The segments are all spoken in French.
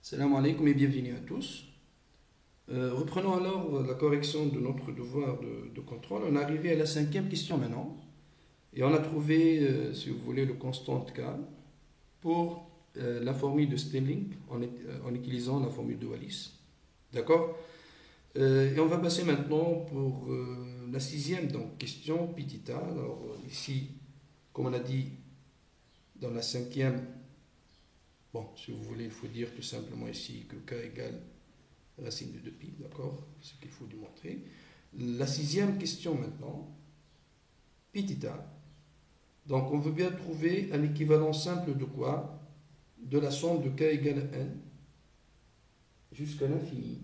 Salam alaikum et bienvenue à tous. Reprenons alors la correction de notre devoir de contrôle. On est arrivé à la cinquième question maintenant. Et on a trouvé, si vous voulez, le constant K pour la formule de Stirling en utilisant la formule de Wallis. D'accord. Et on va passer maintenant pour la sixième donc, question, Pitita. Alors ici, comme on a dit dans la cinquième, bon, si vous voulez, il faut dire tout simplement ici que K égale racine de 2pi, d'accord? C'est ce qu'il faut démontrer. La sixième question maintenant, Pitita. Donc on veut bien trouver un équivalent simple de quoi? De la somme de K égale N jusqu'à l'infini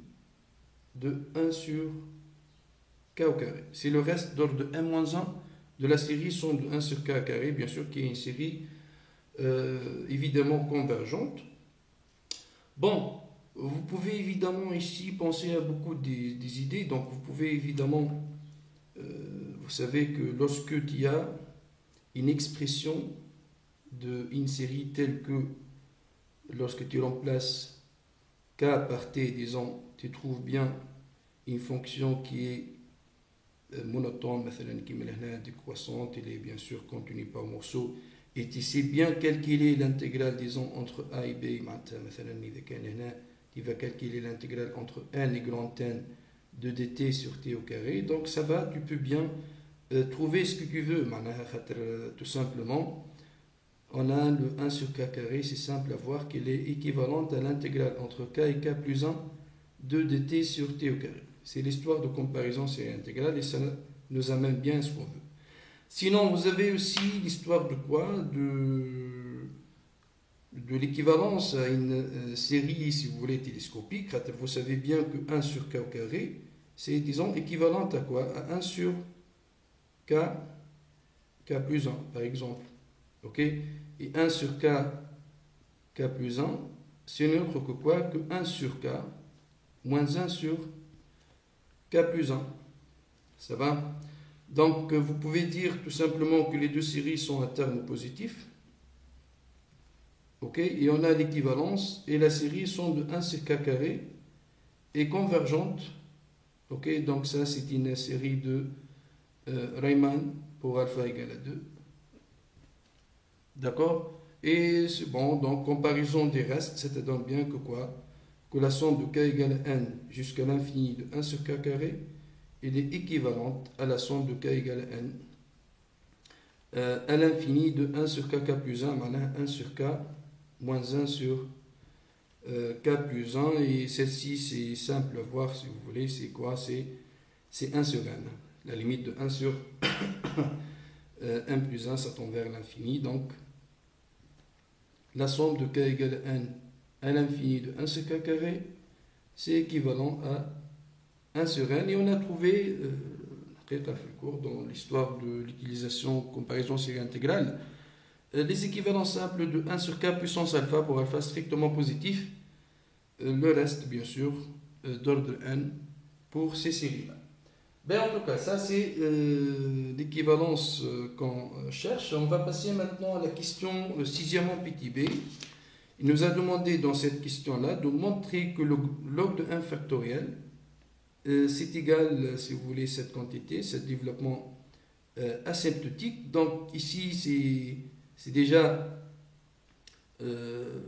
de 1 sur K au carré. C'est le reste d'ordre de n-1 de la série somme de 1 sur K au carré, bien sûr, qui est une série évidemment convergente. Bon, vous pouvez évidemment ici penser à beaucoup des idées. Donc vous pouvez évidemment, vous savez que lorsque il y a une expression d'une série telle que lorsque tu remplaces K par T, disons, tu trouves bien une fonction qui est monotone, qui est décroissante, elle est bien sûr continue par morceaux, et tu sais bien calculer l'intégrale, disons, entre A et B. Tu vas calculer l'intégrale entre n et grand N de dt sur t au carré. Donc ça va, tu peux bien trouver ce que tu veux. Tout simplement, on a le 1 sur k carré, c'est simple à voir qu'elle est équivalente à l'intégrale entre k et k plus 1 de dt sur t au carré. C'est l'histoire de comparaison série intégrale et ça nous amène bien à ce qu'on veut. Sinon, vous avez aussi l'histoire de quoi? De l'équivalence à une série, si vous voulez, télescopique. Vous savez bien que 1 sur k au carré, c'est, disons, équivalente à quoi? À 1 sur k plus 1, par exemple. Ok? Et 1 sur k plus 1, c'est n'autre que quoi? Que 1 sur k moins 1 sur k plus 1. Ça va? Donc, vous pouvez dire tout simplement que les deux séries sont à terme positif. Ok, et on a l'équivalence, et la série sont de 1 sur k carré et convergente. Ok, donc ça c'est une série de Riemann pour alpha égale à 2. D'accord? Et c'est bon, donc comparaison des restes, ça te donne bien que quoi? Que la somme de k égale n jusqu'à l'infini de 1 sur k carré, elle est équivalente à la somme de k égale n à l'infini de 1 sur k plus 1, maintenant 1 sur k moins 1 sur k plus 1, et celle-ci c'est simple à voir si vous voulez, c'est quoi? C'est 1 sur n, la limite de 1 sur 1 plus 1, ça tombe vers l'infini, donc la somme de k égale n à l'infini de 1 sur k carré, c'est équivalent à 1 sur n, et on a trouvé, très court dans l'histoire de l'utilisation comparaison série intégrale, les équivalents simples de 1 sur k puissance alpha pour alpha strictement positif, le reste bien sûr d'ordre n pour ces séries-là. Ben, en tout cas, ça c'est l'équivalence qu'on cherche. On va passer maintenant à la question sixièmement petit b. Il nous a demandé dans cette question-là de montrer que le log de 1 factoriel c'est égal, si vous voulez, cette quantité, ce développement asymptotique. Donc ici c'est déjà,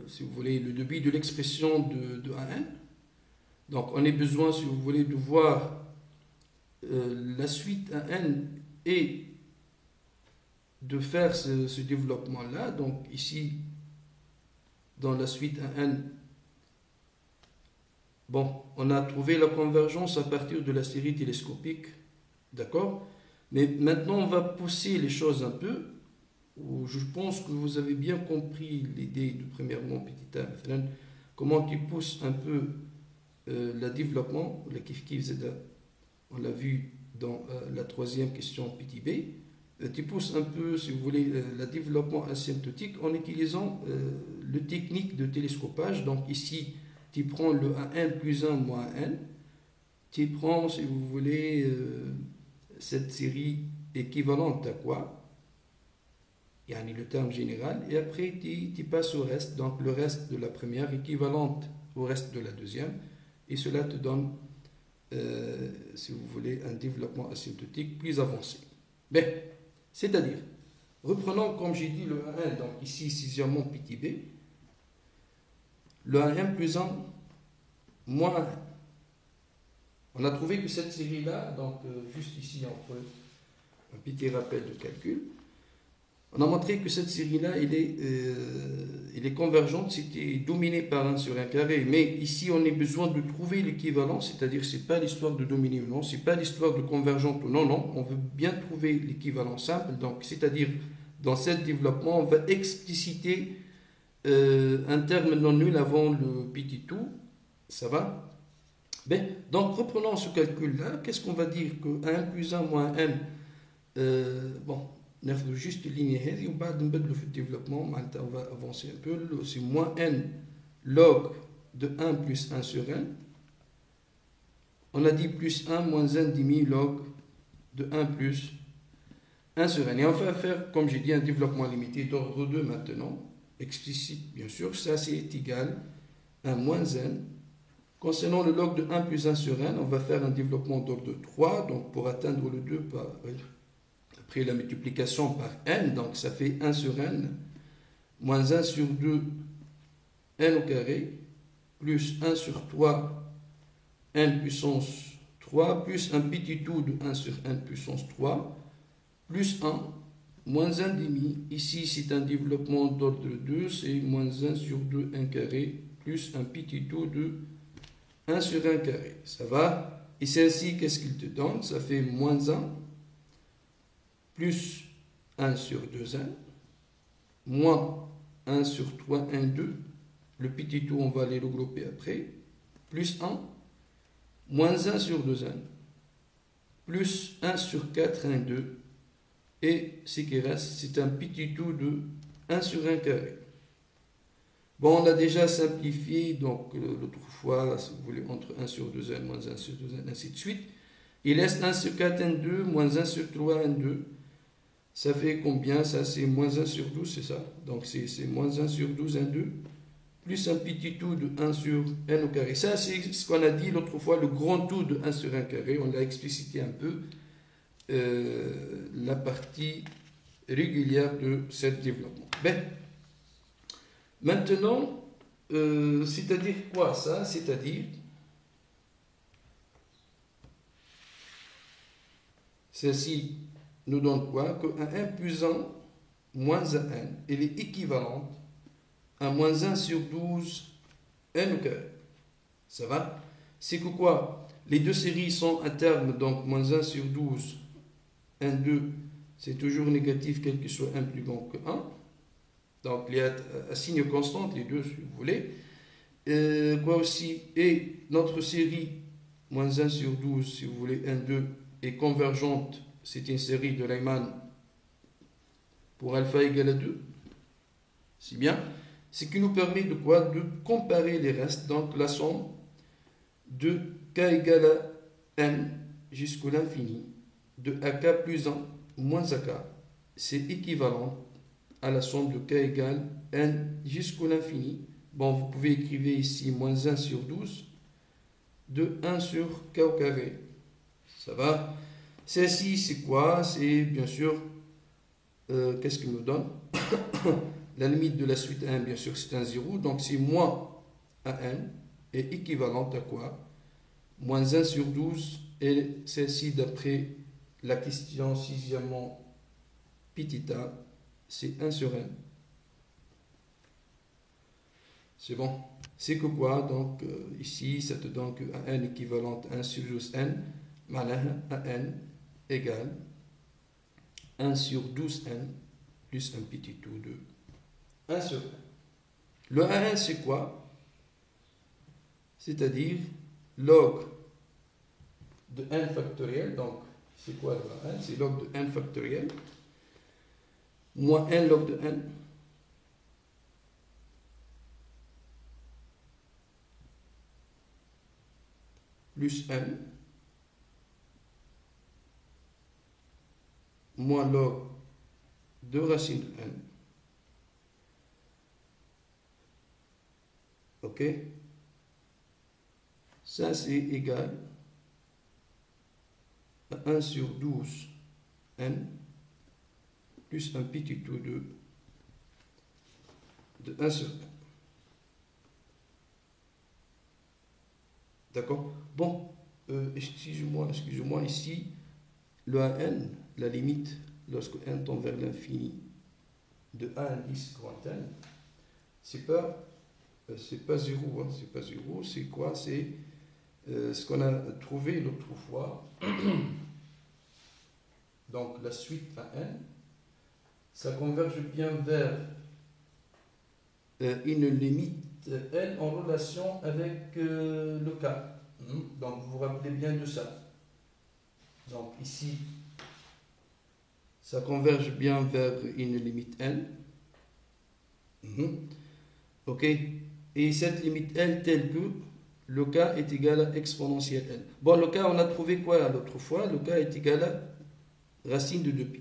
si vous voulez, le débit de l'expression de AN. Donc on a besoin, si vous voulez, de voir la suite AN et de faire ce développement-là. Donc ici, dans la suite AN, bon, on a trouvé la convergence à partir de la série télescopique, d'accord? Mais maintenant, on va pousser les choses un peu. Je pense que vous avez bien compris l'idée de premièrement petit a, comment tu pousses un peu le développement, le kif-kif zeta, on l'a vu dans la troisième question petit b, tu pousses un peu, si vous voulez, le développement asymptotique en utilisant le technique de télescopage. Donc ici, tu prends le A1 plus 1 moins n, tu prends, si vous voulez, cette série équivalente à quoi? Le terme général, et après tu passes au reste, donc le reste de la première équivalente au reste de la deuxième. Et cela te donne, si vous voulez, un développement asymptotique plus avancé. Bien, c'est-à-dire, reprenons comme j'ai dit le A1, donc ici sixièmement petit b, le A1 plus 1 moins 1. On a trouvé que cette série-là, donc juste ici on fait un petit rappel de calcul, on a montré que cette série-là, elle est convergente, c'était dominé par 1 sur 1 carré, mais ici on a besoin de trouver l'équivalent, c'est-à-dire c'est pas l'histoire de dominer ou non, c'est pas l'histoire de convergente ou non, non, on veut bien trouver l'équivalent simple, donc c'est-à-dire dans ce développement, on va expliciter un terme non nul avant le petit tout, ça va? Bien, donc reprenons ce calcul-là, qu'est-ce qu'on va dire que 1 plus 1 moins n, bon, ناخذ juste ligne هذه وبعد نبدلوا في الديفلوبمون معناتها on va avancer un peu, c'est moins n log de 1 plus 1 sur n, on a dit plus 1 moins 1 demi log de 1 plus 1 sur n, et on va faire comme j'ai dit un développement limité d'ordre 2 maintenant, explicite bien sûr, ça c'est égal à moins n. Concernant le log de 1 plus 1 sur n, on va faire un développement d'ordre 3, donc pour atteindre le 2 par... Après la multiplication par n, donc ça fait 1 sur n, moins 1 sur 2, n au carré, plus 1 sur 3, n puissance 3, plus un petit tout de 1 sur n puissance 3, plus 1, moins 1 demi. Ici, c'est un développement d'ordre 2, c'est moins 1 sur 2, n carré, plus un petit tout de 1 sur 1 carré. Ça va? Et celle-ci, qu'est-ce qu'il te donne? Ça fait moins 1 plus 1 sur 2n, moins 1 sur 3, 1, 2, le petit tout, on va les regrouper après, plus 1, moins 1 sur 2n, plus 1 sur 4, 1, 2, et ce qui reste, c'est un petit tout de 1 sur 1 carré. Bon, on l'a déjà simplifié, donc l'autre fois, si vous voulez, entre 1 sur 2n, moins 1 sur 2n, ainsi de suite. Il reste 1 sur 4, n2, moins 1 sur 3, n2. Ça fait combien? Ça, c'est moins 1 sur 12, c'est ça? Donc, c'est moins 1 sur 12, n2, plus un petit tout de 1 sur n au carré. Ça, c'est ce qu'on a dit l'autre fois, le grand tout de 1 sur 1 carré. On l'a explicité un peu, la partie régulière de ce développement. Ben, maintenant, c'est-à-dire quoi ça? C'est-à-dire, celle-ci nous donne quoi? Que 1 plus 1 moins 1 n, elle est équivalente à moins 1 sur 12 n au carré. Ça va? C'est que quoi? Les deux séries sont à terme, donc moins 1 sur 12 n2, c'est toujours négatif, quel que soit 1 plus grand que 1. Donc il y a un signe constant, les deux si vous voulez. Quoi aussi? Et notre série moins 1 sur 12, si vous voulez, n2 est convergente. C'est une série de Riemann pour alpha égale à 2. C'est bien. Ce qui nous permet de quoi? De comparer les restes. Donc la somme de k égale à n jusqu'à l'infini de ak plus 1 moins ak, c'est équivalent à la somme de k égale n jusqu'à l'infini. Bon, vous pouvez écrire ici moins 1 sur 12 de 1 sur k au carré. Ça va? Celle-ci, c'est quoi? C'est bien sûr, qu'est-ce qu'il nous donne? La limite de la suite 1, bien sûr, c'est un 0. Donc, c'est moins an est équivalente à quoi? Moins 1 sur 12. Et celle-ci, d'après la question sixièmement petit a, c'est 1 sur n. C'est bon. C'est que quoi? Donc, ici, ça te donne que an équivalente à 1 sur 12 n. معناها an égale 1 sur 12n plus un petit tout de 1 sur n. Le 1 c'est quoi? C'est-à-dire log de n factoriel. Donc, c'est quoi le 1? C'est log de n factoriel moins 1 log de n plus n moins log de racine de n. Ok? Ça, c'est égal à 1 sur 12 n plus un petit tout de 1 sur n. D'accord? Bon, excusez-moi, ici, le AN, la limite, lorsque n tend vers l'infini, de a indice grand n, c'est pas 0, hein, c'est pas 0, c'est quoi? C'est ce qu'on a trouvé l'autre fois. Donc la suite à n, ça converge bien vers une limite n en relation avec le k. Donc vous vous rappelez bien de ça. Donc ici, ça converge bien vers une limite n. Ok. Et cette limite n telle que le k est égal à exponentielle n. Bon, le k, on a trouvé quoi l'autre fois? Le k est égal à racine de 2pi.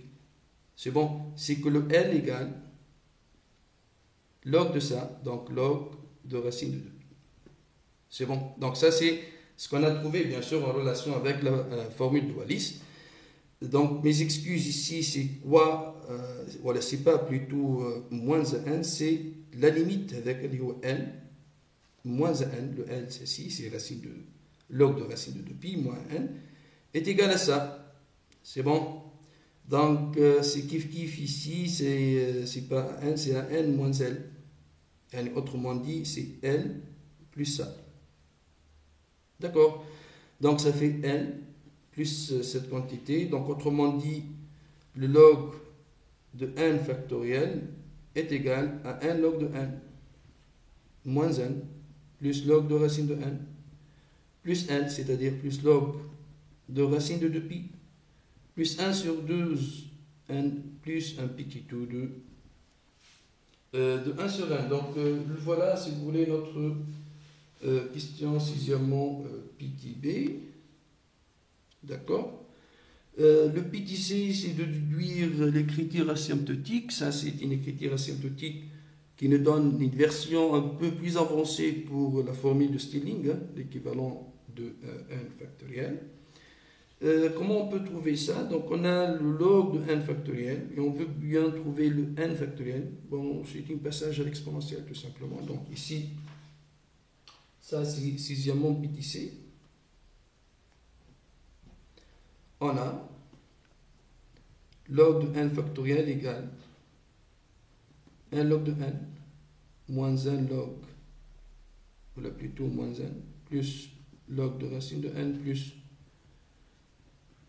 C'est bon. C'est que le n égale log de ça, donc log de racine de 2pi. C'est bon. Donc ça, c'est ce qu'on a trouvé, bien sûr, en relation avec la formule de Wallis. Donc mes excuses ici, c'est quoi? Voilà, c'est pas plutôt moins n, c'est la limite avec le n, moins n, le n c'est ici, c'est racine de log de racine de 2pi, moins n, est égal à ça. C'est bon? Donc c'est kiff ici, c'est pas n, c'est un n moins l. Et autrement dit, c'est l plus ça. D'accord? Donc ça fait n plus cette quantité. Donc autrement dit, le log de n factoriel est égal à 1 log de n moins n plus log de racine de n plus n, c'est-à-dire plus log de racine de 2pi plus 1 sur 12 n plus un petit tout de 1 sur n. Donc voilà, si vous voulez, notre question sixièmement petit b. D'accord? Le petit c, c'est de déduire les critères asymptotiques. Ça, c'est une critère asymptotique qui nous donne une version un peu plus avancée pour la formule de Stirling, hein, l'équivalent de n factoriel. Comment on peut trouver ça? Donc, on a le log de n factoriel et on veut bien trouver le n factoriel. Bon, c'est un passage à l'exponentielle, tout simplement. Donc, ici, ça, c'est sixièmement petit c. On a log de n factoriel égale 1 log de n moins 1 log, voilà plutôt moins n, plus log de racine de n plus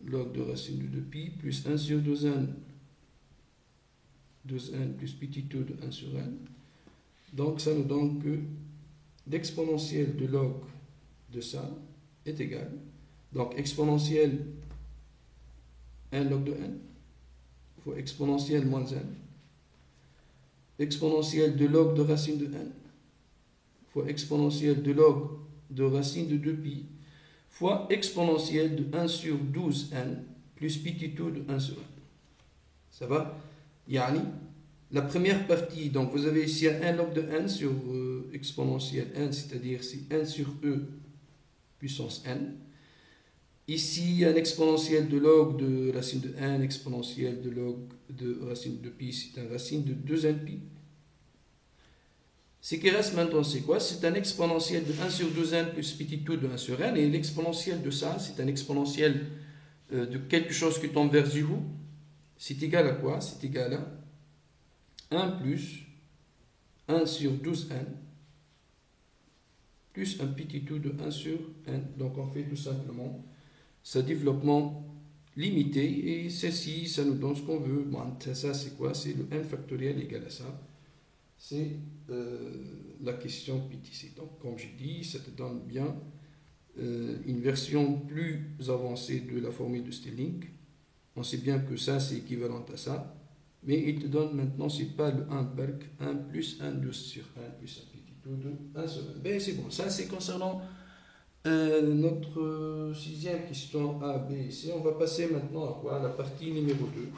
log de racine de 2pi plus 1 sur 2n, 2n plus petit tout de 1 sur n. Donc ça nous donne que l'exponentielle de log de ça est égal. Donc exponentielle 1 log de n fois exponentielle moins n, exponentielle de log de racine de n fois exponentielle de log de racine de 2pi fois exponentielle de 1 sur 12n plus petit tout de 1 sur n. Ça va? Yani, la première partie, donc vous avez ici 1 log de n sur exponentielle n, c'est-à-dire c'est 1 sur e puissance n. Ici, un exponentiel de log de racine de n, exponentiel de log de racine de pi, c'est un racine de 2n pi. Ce qui reste maintenant, c'est quoi? C'est un exponentiel de 1 sur 2n plus petit tout de 1 sur n. Et l'exponentiel de ça, c'est un exponentiel de quelque chose qui tombe vers 0. C'est égal à quoi? C'est égal à 1 plus 1 sur 12n plus un petit tout de 1 sur n. Donc on fait tout simplement ce développement limité, et ceci, ça nous donne ce qu'on veut. Bon, ça, c'est quoi? C'est le n factoriel égal à ça. C'est la question PTC. Donc, comme j'ai dit, ça te donne bien une version plus avancée de la formule de Stirling. On sait bien que ça, c'est équivalent à ça. Mais il te donne maintenant, c'est pas le 1 berg, 1 plus 1, 12 sur 1 plus un petit tout de 1 sur 1. Ben, c'est bon. Ça, c'est concernant notre sixième question A, B et C. On va passer maintenant à quoi? La partie numéro 2.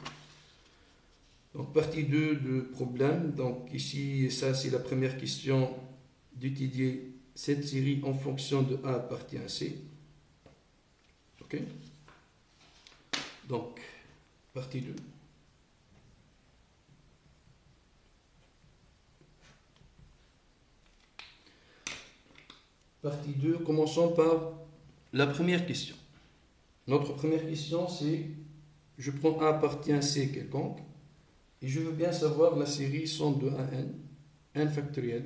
Donc partie 2 de problème. Donc ici, ça c'est la première question d'étudier cette série en fonction de A appartient à C. Ok? Donc, partie 2. Partie 2, commençons par la première question. Notre première question, c'est, je prends A appartient à C quelconque, et je veux bien savoir la série somme de 1 à n factoriel,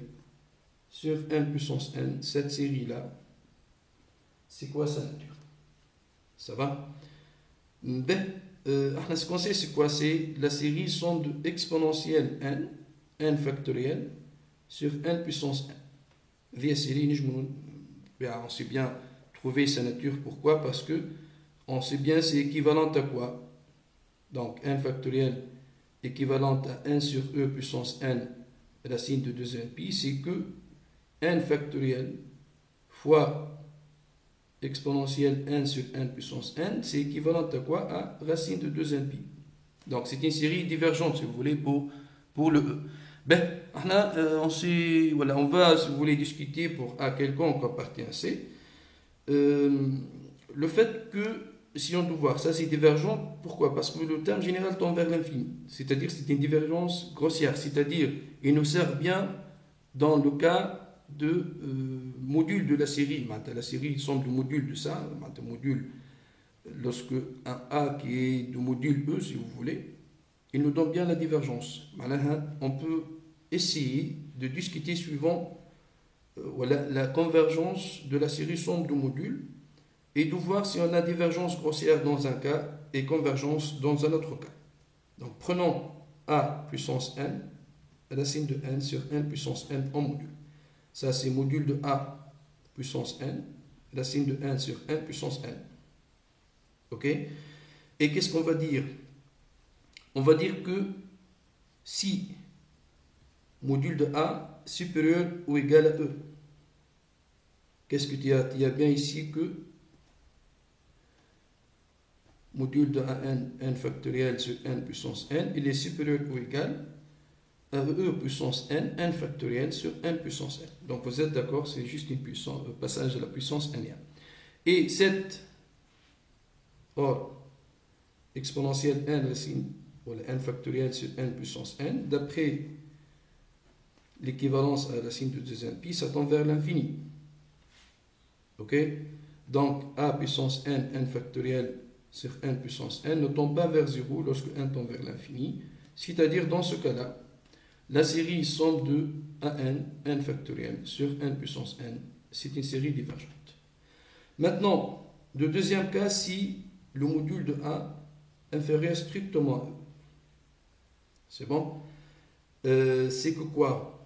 sur n puissance n. Cette série-là, c'est quoi sa nature? Ça va? Ce qu'on sait, c'est quoi? C'est la série somme de exponentielle n factoriel, sur n puissance n. Via série, on sait bien trouver sa nature. Pourquoi? Parce que on sait bien c'est équivalent à quoi? Donc n factoriel équivalent à n sur e puissance n racine de 2n pi, c'est que n factoriel fois exponentielle n sur n puissance n, c'est équivalent à quoi? À racine de 2n pi. Donc c'est une série divergente, si vous voulez, pour le e. On va, si vous voulez, discuter pour A quelconque appartient à C. Le fait que, si on doit voir, ça c'est divergent, pourquoi? Parce que le terme général tend vers l'infini. C'est-à-dire c'est une divergence grossière. C'est-à-dire, il nous sert bien dans le cas de module de la série. La série somme de module de ça, module, lorsque un A qui est de module E, si vous voulez, il nous donne bien la divergence. On peut essayer de discuter suivant la convergence de la série somme de modules et de voir si on a divergence grossière dans un cas et convergence dans un autre cas. Donc prenons A puissance n, racine de n sur n puissance n en module. Ça c'est module de A puissance n, racine de n sur n puissance n. Ok? Et qu'est-ce qu'on va dire? On va dire que si module de A supérieur ou égal à E, qu'est-ce que tu as? Tu as bien ici que module de n factoriel sur n puissance n, il est supérieur ou égal à E puissance n factoriel sur n puissance n. Donc vous êtes d'accord, c'est juste une puissance, un passage de la puissance n. Et cette exponentielle n racine, ou n factoriel sur n puissance n, d'après l'équivalence à la racine de 2n pi, ça tend vers l'infini. Ok? Donc a puissance n factoriel sur n puissance n ne tombe pas vers 0 lorsque n tend vers l'infini. C'est-à-dire, dans ce cas-là, la série somme de n factoriel sur n puissance n, c'est une série divergente. Maintenant, le deuxième cas, si le module de A inférieur strictement à E. C'est bon? C'est que quoi?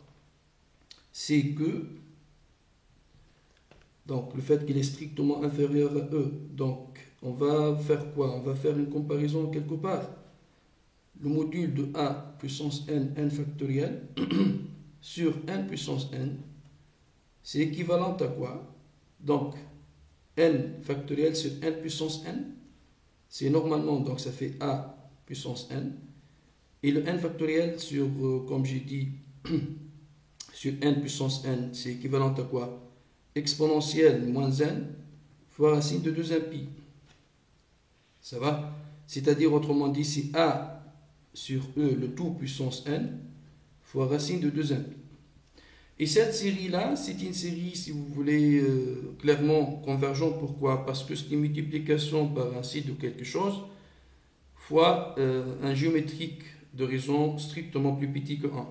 C'est que, donc le fait qu'il est strictement inférieur à E, donc on va faire quoi? On va faire une comparaison quelque part. Le module de A puissance n factoriel sur n puissance n, c'est équivalent à quoi? Donc n factoriel sur n puissance n, c'est normalement, donc ça fait A puissance n, et le n factoriel sur, comme j'ai dit, sur n puissance n, c'est équivalent à quoi? Exponentielle moins n fois racine de 2n pi. Ça va? C'est-à-dire, autrement dit, c'est A sur E, le tout puissance n, fois racine de 2n pi. Et cette série-là, c'est une série, si vous voulez, clairement convergente. Pourquoi? Parce que c'est une multiplication par un site de quelque chose, fois un géométrique de raison strictement plus petit que 1.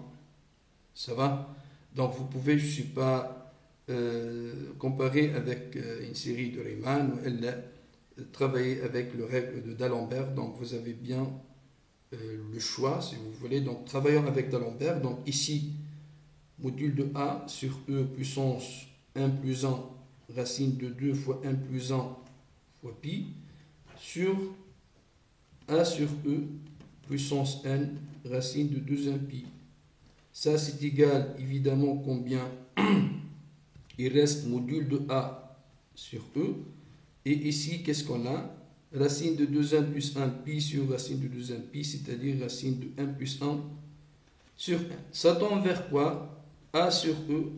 Ça va? Donc vous pouvez, je ne suis pas comparer avec une série de Riemann où elle travailler avec le règle de D'Alembert. Donc vous avez bien le choix, si vous voulez. Donc travaillons avec D'Alembert. Donc ici, module de A sur E puissance 1 plus 1 racine de 2 fois 1 plus 1 fois pi sur A sur E puissance n racine de 2 pi. Ça c'est égal évidemment combien? Il reste module de A sur E. Et ici, qu'est-ce qu'on a? Racine de 2n plus 1 pi sur racine de 2n pi, c'est-à-dire racine de 1 plus 1 sur n. Ça tend vers quoi? A sur E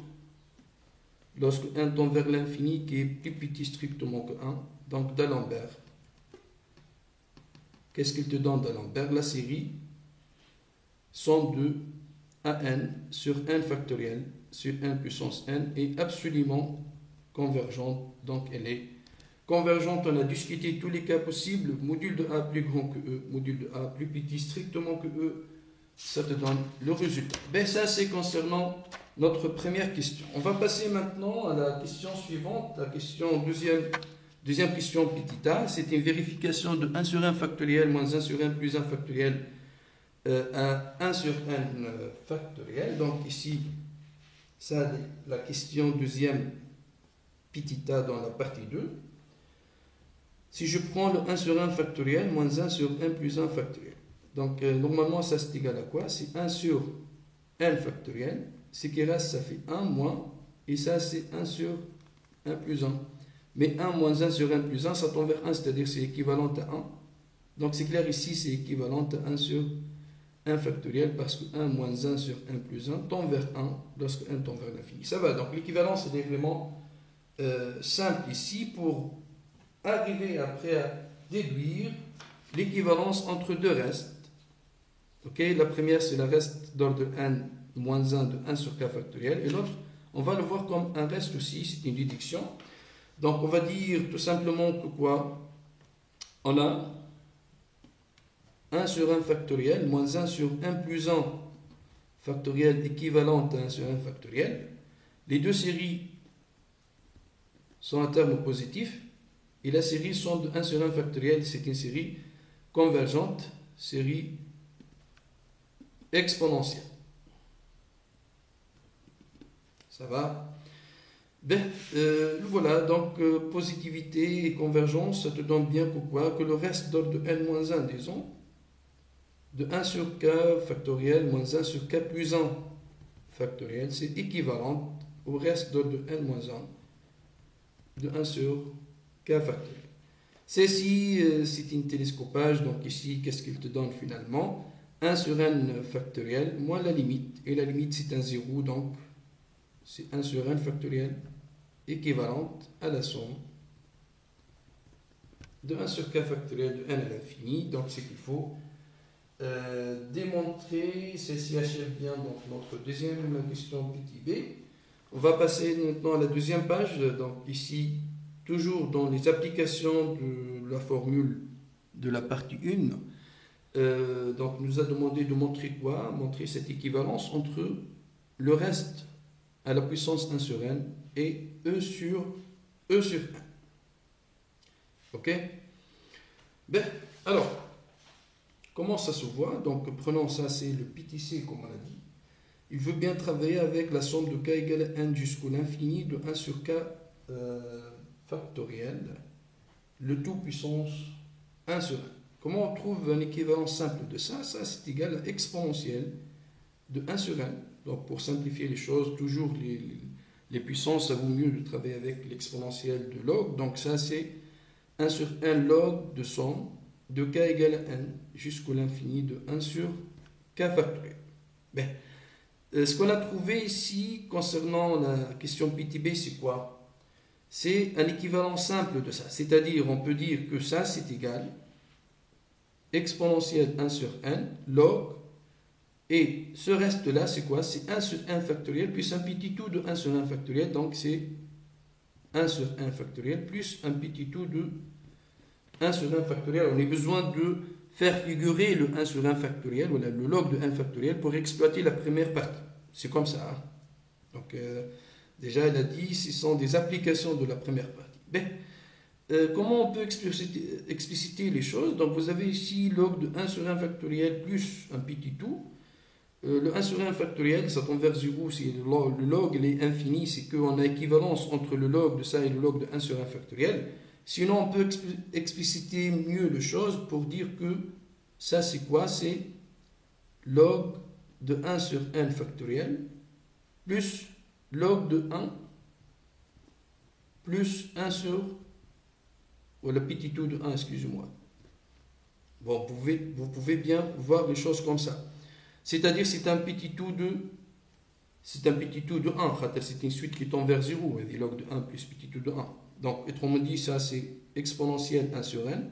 lorsque 1 tend vers l'infini qui est plus petit strictement que 1, donc d'Alembert. Qu'est-ce qu'il te donne d'Alembert? La série 102 à n sur n factoriel sur n puissance n est absolument convergente, donc elle est convergente. On a discuté tous les cas possibles, module de A plus grand que E, module de A plus petit strictement que E, ça te donne le résultat. Ben, ça c'est concernant notre première question. On va passer maintenant à la question suivante, la question deuxième question petit a, c'est une vérification de 1 sur 1 factoriel moins 1 sur 1 plus 1 factoriel à 1 sur n factoriel. Donc ici, ça la question deuxième petit a dans la partie 2. Si je prends le 1 sur 1 factoriel moins 1 sur 1 plus 1 factoriel. Donc normalement ça c'est égal à quoi? C'est 1 sur n factoriel. Ce qui reste ça fait 1 moins. Et ça c'est 1 sur 1 plus 1. Mais 1 moins 1 sur 1 plus 1 ça tend vers 1. C'est-à-dire c'est équivalent à 1. Donc c'est clair ici c'est équivalent à 1 sur 1 factoriel. Parce que 1 moins 1 sur 1 plus 1 tend vers 1 lorsque 1 tend vers l'infini. Ça va. Donc l'équivalence est vraiment simple ici pour arriver après à déduire l'équivalence entre deux restes. Ok, la première c'est la reste d'ordre n moins 1 de 1 sur k factoriel et l'autre on va le voir comme un reste aussi, c'est une déduction. Donc on va dire tout simplement que quoi? On a 1 sur 1 factoriel moins 1 sur 1 plus 1 factoriel équivalent à 1 sur 1 factoriel. Les deux séries sont à terme positif. Et la série sont de 1 sur 1 factoriel, c'est une série convergente, série exponentielle. Ça va? Ben, voilà, donc positivité et convergence, ça te donne bien pourquoi que le reste d'ordre de n-1, disons, de 1 sur k factoriel moins 1 sur k plus 1 factoriel, c'est équivalent au reste d'ordre de n-1 de 1 sur k factoriel. Ceci, c'est un télescopage, donc ici, qu'est-ce qu'il te donne finalement? 1 sur n factoriel moins la limite, et la limite c'est un 0, donc c'est 1 sur n factoriel équivalente à la somme de 1 sur k factoriel de n à l'infini. Donc c'est qu'il faut démontrer. Ceci achève bien donc notre deuxième question petit b. On va passer maintenant à la deuxième page. Donc ici, toujours dans les applications de la formule de la partie 1, donc nous a demandé de montrer quoi? Montrer cette équivalence entre le reste à la puissance 1 sur n et E sur 1. Ok? Ben, alors, comment ça se voit? Donc prenons ça, c'est le petit c comme on a dit. Il veut bien travailler avec la somme de k égale à n jusqu'à l'infini de 1 sur k factoriel, le tout puissance 1 sur 1. Comment on trouve un équivalent simple de ça? Ça, c'est égal à exponentielle de 1 sur 1. Donc, pour simplifier les choses, toujours les puissances, ça vaut mieux de travailler avec l'exponentielle de log. Donc, ça, c'est 1 sur 1 log de somme de k égale à n jusqu'à l'infini de 1 sur k factoriel. Ben, ce qu'on a trouvé ici concernant la question petit b, c'est quoi? C'est un équivalent simple de ça. C'est-à-dire, on peut dire que ça, c'est égal exponentielle 1 sur n, log, et ce reste-là, c'est quoi? C'est 1 sur 1 factoriel plus un petit tout de 1 sur 1 factoriel, donc c'est 1 sur 1 factoriel plus un petit tout de 1 sur 1 factoriel. On a besoin de faire figurer le 1 sur 1 factoriel, voilà, le log de 1 factoriel, pour exploiter la première partie. C'est comme ça. Hein? Donc, déjà, elle a dit, ce sont des applications de la première partie. Ben, comment on peut expliciter les choses? Donc, vous avez ici log de 1 sur 1 factoriel plus un petit tout. Le 1 sur 1 factoriel, ça tombe vers 0. Si le log il est infini, c'est qu'on a équivalence entre le log de ça et le log de 1 sur 1 factoriel. Sinon, on peut expliciter mieux les choses pour dire que ça, c'est quoi? C'est log de 1 sur 1 factoriel plus log de 1 plus 1 sur, ou le petit tout de 1, excusez-moi. Bon, vous pouvez bien voir les choses comme ça. C'est-à-dire, c'est un petit tout de c'est un petit tout de 1, c'est une suite qui tend vers 0, et log de 1 plus petit tout de 1. Donc, autrement dit, ça c'est exponentielle 1 sur n.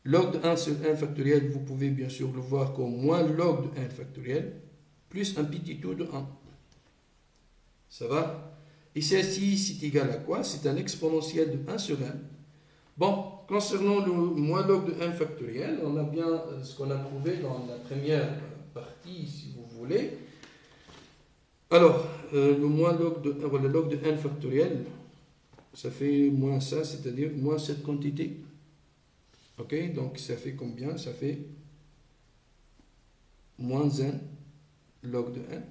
Log de 1 sur n factoriel, vous pouvez bien sûr le voir comme moins log de n factoriel, plus un petit tout de 1. Ça va? Et celle-ci, c'est égal à quoi? C'est un exponentiel de 1 sur n. Bon, concernant le moins log de n factoriel, on a bien ce qu'on a trouvé dans la première partie, si vous voulez. Alors, le moins log de, voilà, log de n factoriel, ça fait moins ça, c'est-à-dire moins cette quantité. Ok, donc ça fait combien? Ça fait moins n log de n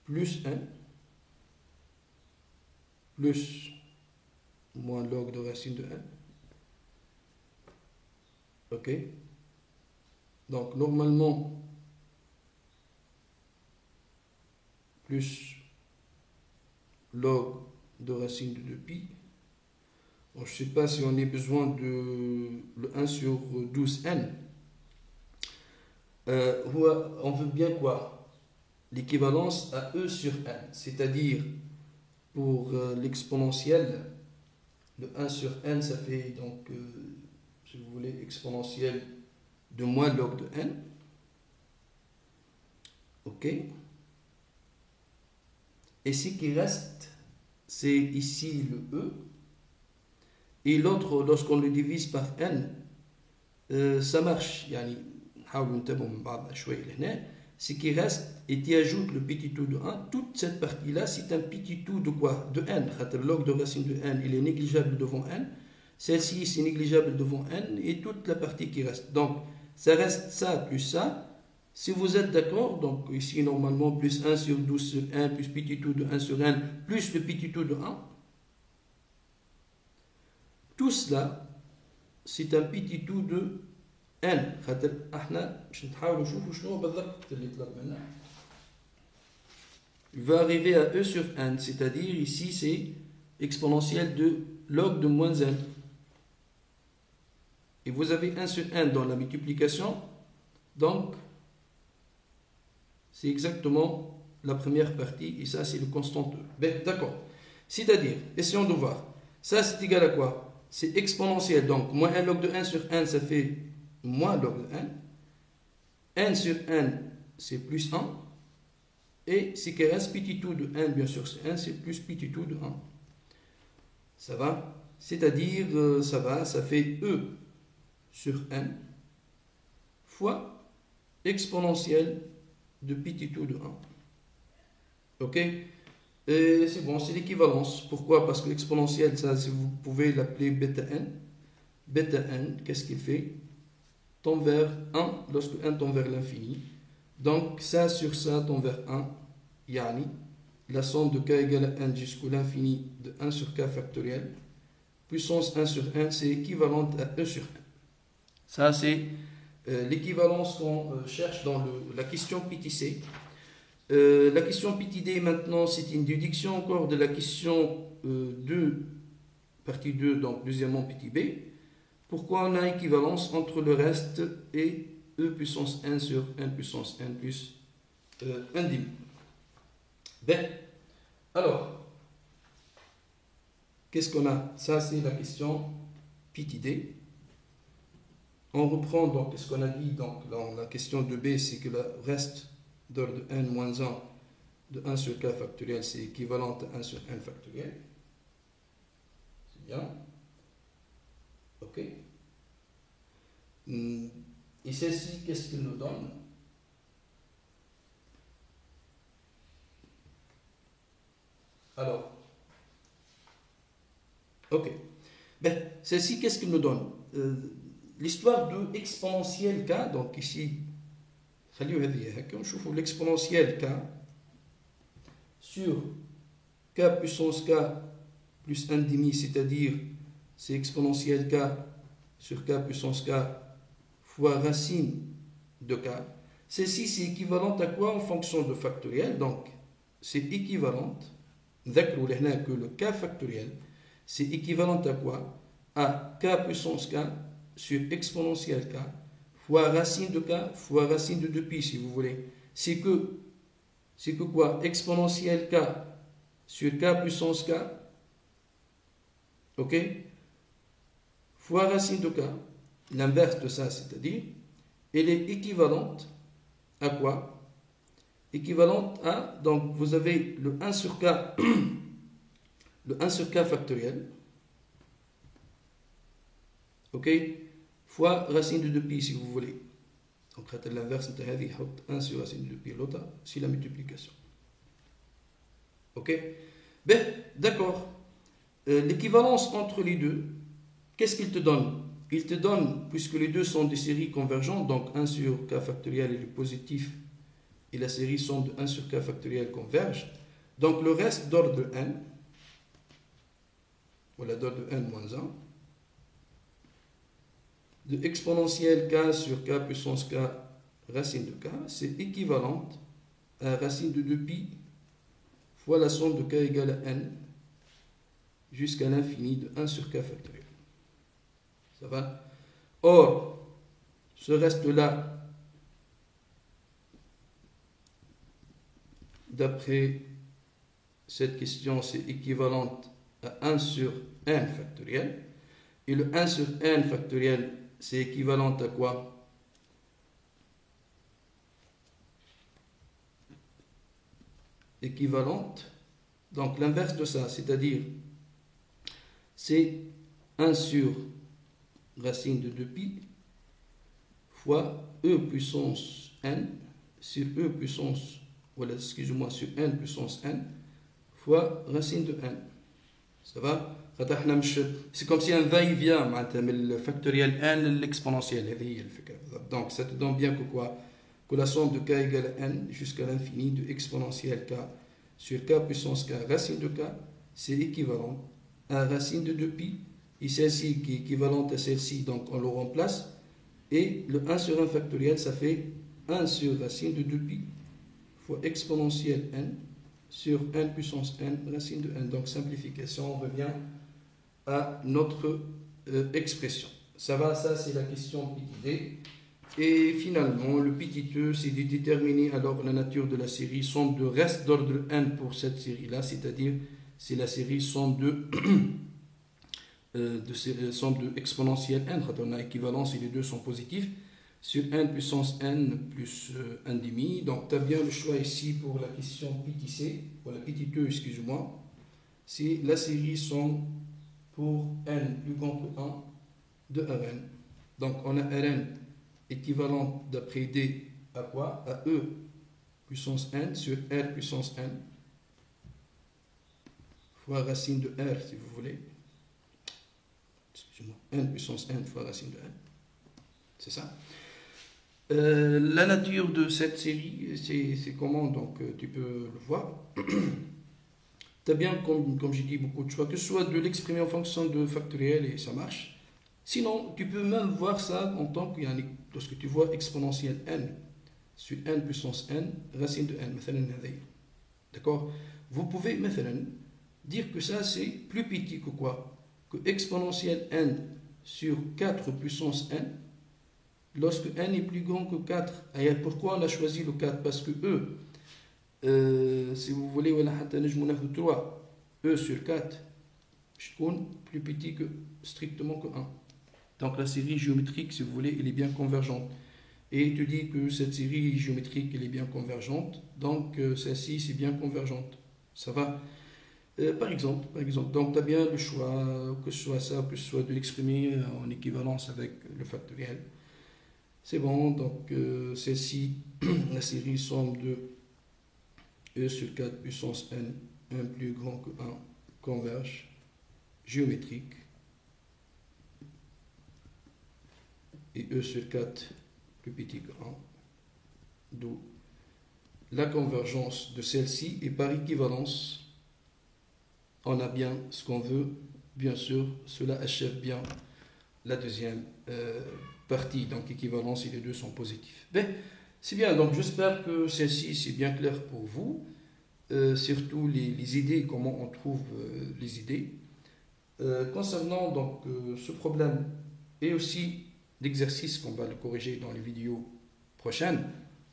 plus n plus moins log de racine de n. Ok, donc normalement plus log de racine de 2pi. Bon, je ne sais pas si on a besoin de le 1 sur 12n. On veut bien quoi? L'équivalence à e sur n, c'est-à-dire pour l'exponentielle, le 1 sur n, ça fait donc, si vous voulez, exponentielle de moins log de n. Ok. Et ce qui reste, c'est ici le e. Et l'autre, lorsqu'on le divise par n, ça marche. Ce qui reste, et tu ajoutes le petit tout de 1, toute cette partie-là, c'est un petit tout de quoi? De n. Le log de racine de n, il est négligeable devant n. Celle-ci, c'est négligeable devant n, et toute la partie qui reste. Donc, ça reste ça plus ça. Si vous êtes d'accord, donc ici, normalement, plus 1 sur 12 sur 1, plus petit tout de 1 sur n, plus le petit tout de 1. Tout cela, c'est un petit tout de n. Il va arriver à e sur n, c'est-à-dire ici c'est exponentielle de log de moins n. Et vous avez 1 sur n dans la multiplication, donc c'est exactement la première partie, et ça c'est le constant e. Ben, d'accord. C'est-à-dire, essayons de voir. Ça c'est égal à quoi? C'est exponentiel, donc moins 1 log de 1 sur n, ça fait moins log de n. n sur n, c'est plus 1. Et ce qui reste, petit tout de n, bien sûr, c'est 1, c'est plus petit tout de 1. Ça va? C'est-à-dire, ça fait e sur n fois exponentielle de petit tout de 1. Ok? C'est bon, c'est l'équivalence. Pourquoi? Parce que l'exponentielle, ça, si vous pouvez l'appeler bêta n. Bêta n, qu'est-ce qu'il fait? Tend vers 1 lorsque n tend vers l'infini. Donc, ça sur ça tend vers 1. Yani, la somme de k égale à n jusqu'à l'infini de 1 sur k factoriel. Puissance 1 sur n, c'est équivalente à e sur n. Ça, c'est l'équivalence qu'on cherche dans la question PTC. La question PTD maintenant, c'est une déduction encore de la question 2, partie 2, donc deuxièmement PTB. Pourquoi on a équivalence entre le reste et e puissance n sur n puissance n plus 1 demi. Ben, alors, qu'est-ce qu'on a? Ça, c'est la question PTD. On reprend donc ce qu'on a dit donc, dans la question 2b, c'est que le reste d'ordre de n moins 1 de 1 sur k factoriel, c'est équivalent à 1 sur n factoriel. C'est bien. Ok. Et celle-ci, qu'est-ce qu'elle nous donne? Alors, ok. Ben, celle-ci, qu'est-ce qu'elle nous donne? L'histoire de exponentielle k, donc ici, on trouve l'exponentielle k sur k puissance k plus 1 demi, c'est-à-dire c'est exponentielle k sur k puissance k fois racine de k. Celle-ci, c'est équivalente à quoi en fonction de factoriel? Donc, c'est équivalente, que le k factoriel, c'est équivalent à quoi? À k puissance k sur exponentielle k fois racine de k fois racine de 2pi, si vous voulez. C'est que c'est que quoi? Exponentielle k sur k puissance k, ok, fois racine de k, l'inverse de ça, c'est-à-dire, elle est équivalente à quoi? Équivalente à, donc vous avez le 1 sur k, le 1 sur k factoriel, ok, fois racine de 2pi si vous voulez. Donc l'inverse, c'est 1 sur racine de 2pi, l'autre, c'est la multiplication. Ok? Ben, d'accord. L'équivalence entre les deux, qu'est-ce qu'il te donne? Il te donne, puisque les deux sont des séries convergentes, donc 1 sur k factoriel est le positif, et la série somme de 1 sur k factoriel converge, donc le reste d'ordre n, voilà d'ordre n moins 1, de exponentielle k sur k puissance k racine de k, c'est équivalente à racine de 2pi fois la somme de k égale à n jusqu'à l'infini de 1 sur k factoriel. Ça va? Or, ce reste-là, d'après cette question, c'est équivalente à 1 sur n factoriel. Et le 1 sur n factoriel, c'est équivalent à quoi? Équivalente, donc l'inverse de ça, c'est-à-dire c'est 1 sur racine de 2pi fois e puissance n sur e puissance, voilà, excusez-moi, sur n puissance n fois racine de n. Ça va? C'est comme si un va-et-vient le factoriel n l'exponentiel. Donc ça te donne bien que quoi? Que la somme de k égale à n jusqu'à l'infini de exponentielle k sur k puissance k racine de k, c'est équivalent à racine de 2pi, et celle-ci qui est équivalente à celle-ci, donc on le remplace, et le 1 sur 1 factoriel, ça fait 1 sur racine de 2pi fois exponentielle n sur n puissance n racine de n. Donc simplification, on revient à notre expression. Ça va, ça c'est la question petit d. Et finalement, le petit e, c'est de déterminer alors la nature de la série somme de reste d'ordre n pour cette série-là, c'est-à-dire c'est la série somme de, somme de exponentielle n, quand on a équivalence et les deux sont positifs, sur n puissance n plus 1 demi. Donc tu as bien le choix ici pour la question petit c, pour la petite e, excuse-moi, c'est la série somme pour n plus grand que 1 de Rn. Donc on a Rn équivalent d'après d à quoi? À e puissance n sur r puissance n fois racine de r si vous voulez. Excusez-moi, n puissance n fois racine de n. C'est ça. La nature de cette série, c'est comment? Donc tu peux le voir. Tu as bien, comme j'ai dit, beaucoup de choix, que ce soit de l'exprimer en fonction de factoriel et ça marche. Sinon, tu peux même voir ça en tant que, lorsque tu vois exponentielle n sur n puissance n, racine de n, d'accord? Vous pouvez dire que ça c'est plus petit que quoi? Que exponentielle n sur 4 puissance n, lorsque n est plus grand que 4. Et pourquoi on a choisi le 4? Parce que si vous voulez, 3, e sur 4, plus petit que strictement que 1. Donc la série géométrique, si vous voulez, elle est bien convergente. Et tu dis que cette série géométrique, elle est bien convergente, donc celle-ci, c'est bien convergente. Ça va? Par exemple, donc tu as bien le choix, que ce soit ça, que ce soit de l'exprimer en équivalence avec le factoriel. C'est bon, donc celle-ci, la série somme de e sur 4 puissance n, 1 plus grand que 1, converge, géométrique, et e sur 4 plus petit que 1, d'où la convergence de celle-ci, et par équivalence, on a bien ce qu'on veut, bien sûr, cela achève bien la deuxième partie, donc équivalence et les deux sont positifs. Ben, c'est bien, donc j'espère que celle-ci c'est bien clair pour vous, surtout les idées, comment on trouve les idées. Concernant donc ce problème et aussi l'exercice qu'on va le corriger dans les vidéos prochaines,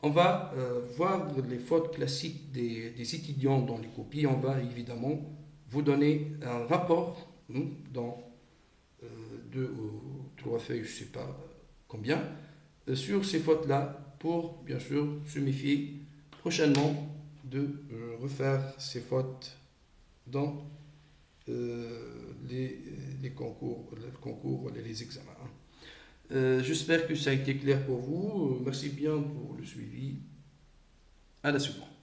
On va voir les fautes classiques des étudiants dans les copies. On va évidemment vous donner un rapport dans 2 ou 3 feuilles, je ne sais pas combien, sur ces fautes-là pour, bien sûr, se méfier prochainement de refaire ces fautes dans les concours, les examens. J'espère que ça a été clair pour vous. Merci bien pour le suivi. À la suivante.